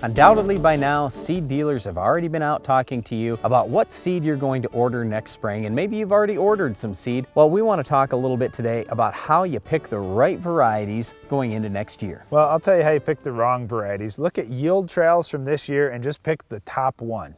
Undoubtedly by now, seed dealers have already been out talking to you about what seed you're going to order next spring, and maybe you've already ordered some seed. Well, we want to talk a little bit today about how you pick the right varieties going into next year. Well, I'll tell you how you pick the wrong varieties. Look at yield trials from this year and just pick the top one.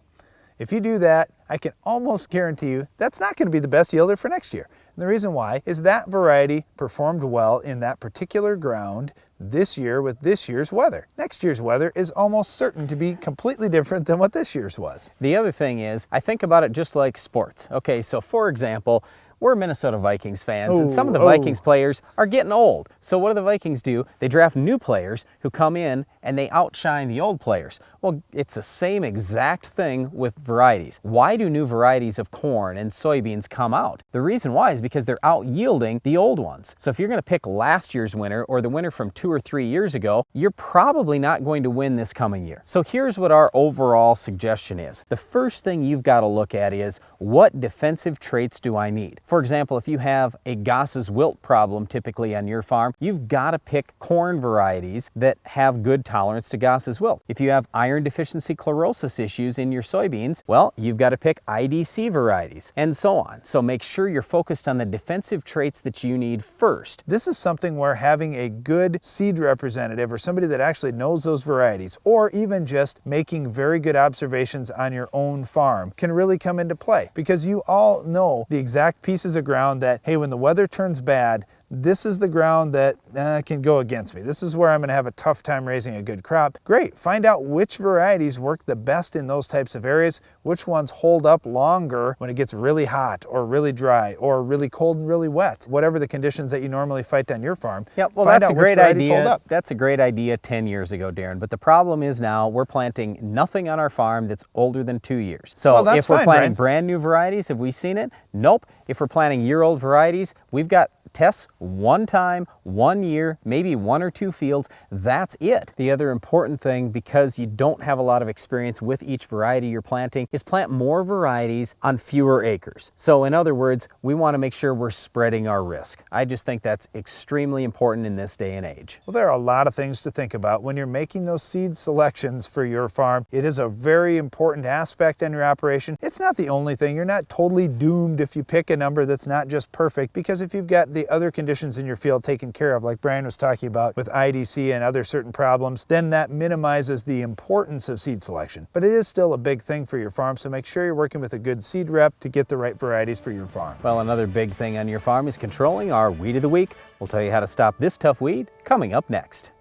If you do that, I can almost guarantee you that's not going to be the best yielder for next year. And the reason why is that variety performed well in that particular ground this year with this year's weather. Next year's weather is almost certain to be completely different than what this year's was. The other thing is, I think about it just like sports. Okay, so for example, we're Minnesota Vikings fans, and some of the Vikings players are getting old. So what do the Vikings do? They draft new players who come in and they outshine the old players. Well, it's the same exact thing with varieties. Why do new varieties of corn and soybeans come out? The reason why is because they're out yielding the old ones. So if you're going to pick last year's winner or the winner from 2 or 3 years ago, you're probably not going to win this coming year. So here's what our overall suggestion is. The first thing you've got to look at is, what defensive traits do I need? For example, if you have a Goss's wilt problem typically on your farm, you've got to pick corn varieties that have good tolerance to Goss's wilt. If you have iron deficiency chlorosis issues in your soybeans, well, you've got to pick IDC varieties, and so on. So make sure you're focused on the defensive traits that you need first. This is something where having a good seed representative or somebody that actually knows those varieties, or even just making very good observations on your own farm, can really come into play, because you all know the exact pieces of ground that, hey, when the weather turns bad, this is the ground that can go against me. This is where I'm going to have a tough time raising a good crop. Great. Find out which varieties work the best in those types of areas, which ones hold up longer when it gets really hot or really dry or really cold and really wet, whatever the conditions that you normally fight on your farm. Yeah, well, that's a great idea. That's a great idea 10 years ago, Darren. But the problem is now we're planting nothing on our farm that's older than 2 years. So if we're planting brand new varieties, have we seen it? Nope. If we're planting year-old varieties, we've got tests one time, 1 year, maybe 1 or 2 fields. That's it. The other important thing, because you don't have a lot of experience with each variety you're planting, is plant more varieties on fewer acres. So in other words, we want to make sure we're spreading our risk. I just think that's extremely important in this day and age. Well, there are a lot of things to think about when you're making those seed selections for your farm. It is a very important aspect in your operation. It's not the only thing. You're not totally doomed if you pick a number that's not just perfect, because if you've got the other conditions in your field taken care of, like Brian was talking about with IDC and other certain problems, then that minimizes the importance of seed selection. But it is still a big thing for your farm, so make sure you're working with a good seed rep to get the right varieties for your farm. Well, another big thing on your farm is controlling our weed of the week. We'll tell you how to stop this tough weed coming up next.